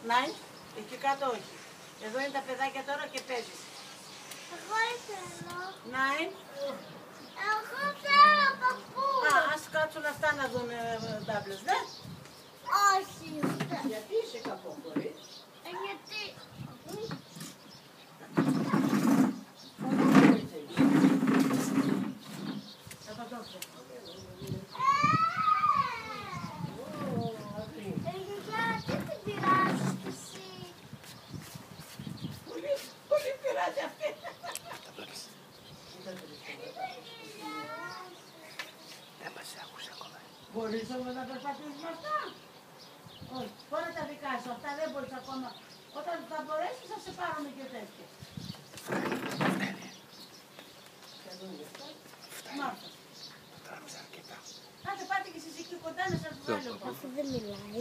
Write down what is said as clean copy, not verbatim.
Ναι, εκεί κάτω όχι. Εδώ είναι τα παιδάκια τώρα και παίζεις. Εγώ ήθελα. Ναι. Εγώ θέλω παππού. Ας κάτσουν αυτά να δουν τάμπλες, ναι. Όχι. Γιατί είσαι κακό χωρίς. Γιατί. Γιατί την πειράζεις κι εσύ. Πολύ πειράζει αυτή. Δεν μας άκουσε ακόμα. Μπορείς όμως να περπατήσεις με αυτά. Όχι. Πόρα τα δικά σου. Αυτά δεν μπορείς ακόμα. Όταν θα μπορέσεις θα σε πάρουμε και τέτοια. Μάρθα. Τράβηξα αρκετά. Άντε πάτε και εσείς εκεί κοντά να σας βάλω. Αφού δεν μιλάει.